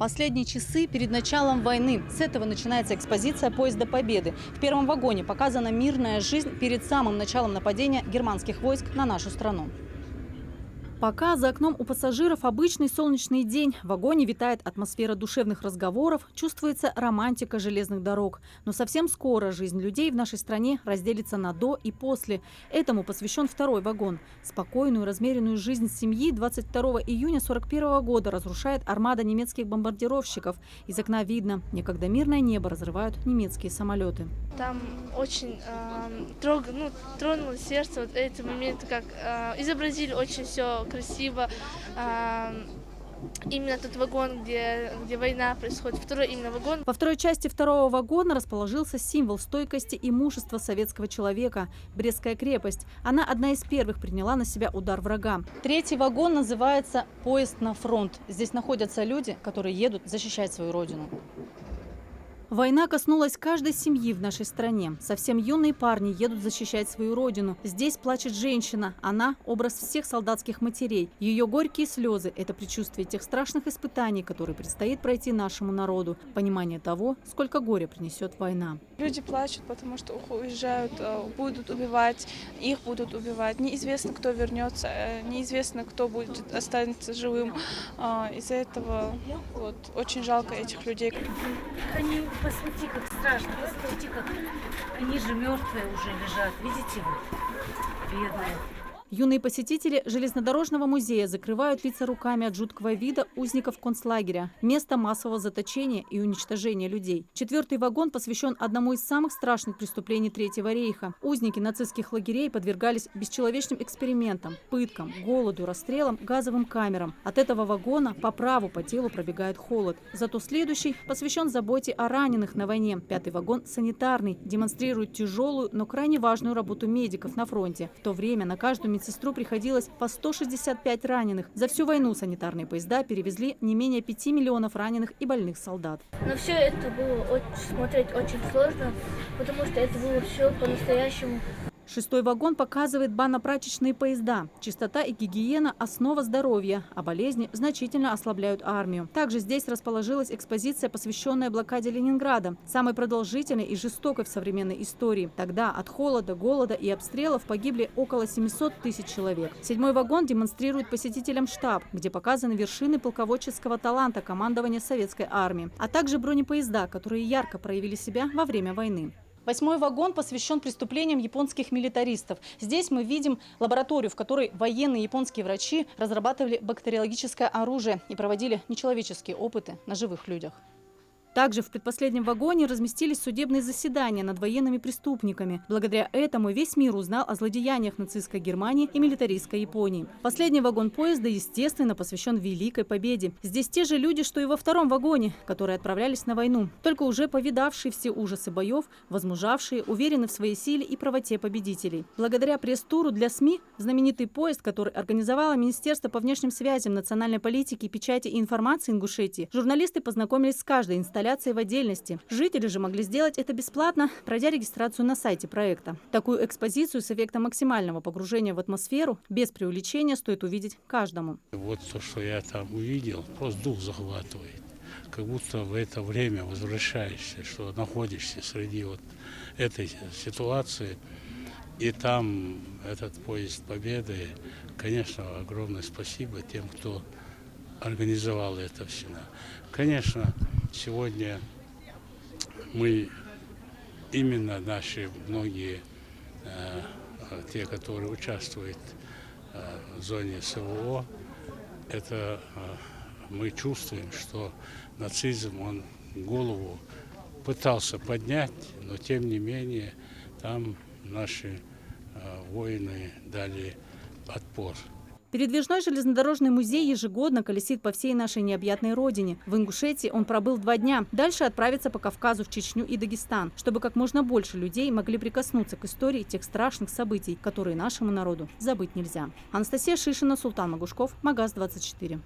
Последние часы перед началом войны. С этого начинается экспозиция поезда Победы. В первом вагоне показана мирная жизнь перед самым началом нападения германских войск на нашу страну. Пока за окном у пассажиров обычный солнечный день, в вагоне витает атмосфера душевных разговоров, чувствуется романтика железных дорог. Но совсем скоро жизнь людей в нашей стране разделится на «до» и «после». Этому посвящен второй вагон. Спокойную, размеренную жизнь семьи 22 июня 1941 года разрушает армада немецких бомбардировщиков. Из окна видно, некогда мирное небо разрывают немецкие самолеты. Там очень тронуло сердце вот эти моменты, как изобразили очень все красиво. Именно тот вагон, где война происходит, второй именно вагон. Во второй части второго вагона расположился символ стойкости и мужества советского человека – Брестская крепость. Она одна из первых приняла на себя удар врага. Третий вагон называется «Поезд на фронт». Здесь находятся люди, которые едут защищать свою родину. Война коснулась каждой семьи в нашей стране. Совсем юные парни едут защищать свою родину. Здесь плачет женщина. Она – образ всех солдатских матерей. Ее горькие слезы – это предчувствие тех страшных испытаний, которые предстоит пройти нашему народу. Понимание того, сколько горя принесет война. Люди плачут, потому что уезжают, будут убивать, их будут убивать. Неизвестно, кто вернется, неизвестно, кто останется живым. Из-за этого очень жалко этих людей. Посмотрите, как страшно, посмотрите, как они же мертвые уже лежат. Видите вы? Бедные. Юные посетители железнодорожного музея закрывают лица руками от жуткого вида узников концлагеря, места массового заточения и уничтожения людей. Четвертый вагон посвящен одному из самых страшных преступлений Третьего рейха. Узники нацистских лагерей подвергались бесчеловечным экспериментам, пыткам, голоду, расстрелам, газовым камерам. От этого вагона по праву по телу пробегает холод. Зато следующий посвящен заботе о раненых на войне. Пятый вагон санитарный, демонстрирует тяжелую, но крайне важную работу медиков на фронте. В то время на каждую медсестру приходилось по 165 раненых. За всю войну санитарные поезда перевезли не менее 5 миллионов раненых и больных солдат. Но все это было смотреть очень сложно, потому что это было все по-настоящему. Шестой вагон показывает банно-прачечные поезда. Чистота и гигиена – основа здоровья, а болезни значительно ослабляют армию. Также здесь расположилась экспозиция, посвященная блокаде Ленинграда, самой продолжительной и жестокой в современной истории. Тогда от холода, голода и обстрелов погибли около 700 тысяч человек. Седьмой вагон демонстрирует посетителям штаб, где показаны вершины полководческого таланта командования советской армии, а также бронепоезда, которые ярко проявили себя во время войны. Восьмой вагон посвящен преступлениям японских милитаристов. Здесь мы видим лабораторию, в которой военные японские врачи разрабатывали бактериологическое оружие и проводили нечеловеческие опыты на живых людях. Также в предпоследнем вагоне разместились судебные заседания над военными преступниками. Благодаря этому весь мир узнал о злодеяниях нацистской Германии и милитаристской Японии. Последний вагон поезда, естественно, посвящен Великой Победе. Здесь те же люди, что и во втором вагоне, которые отправлялись на войну. Только уже повидавшие все ужасы боев, возмужавшие, уверены в своей силе и правоте победителей. Благодаря пресс-туру для СМИ знаменитый поезд, который организовало Министерство по внешним связям, национальной политике, печати и информации Ингушетии, журналисты познакомились с каждой инсталляцией в отдельности. Жители же могли сделать это бесплатно, пройдя регистрацию на сайте проекта. Такую экспозицию с эффектом максимального погружения в атмосферу, без преувеличения, стоит увидеть каждому. Вот то, что я там увидел, просто дух захватывает. Как будто в это время возвращаешься, что находишься среди вот этой ситуации. И там этот поезд Победы, конечно, огромное спасибо тем, кто организовал это все. Конечно, сегодня мы, именно наши многие, те, которые участвуют в зоне СВО, это мы чувствуем, что нацизм, он голову пытался поднять, но тем не менее там наши воины дали отпор. Передвижной железнодорожный музей ежегодно колесит по всей нашей необъятной родине. В Ингушетии он пробыл 2 дня. Дальше отправится по Кавказу в Чечню и Дагестан, чтобы как можно больше людей могли прикоснуться к истории тех страшных событий, которые нашему народу забыть нельзя. Анастасия Шишина, Султан Магушков, Магаз 24.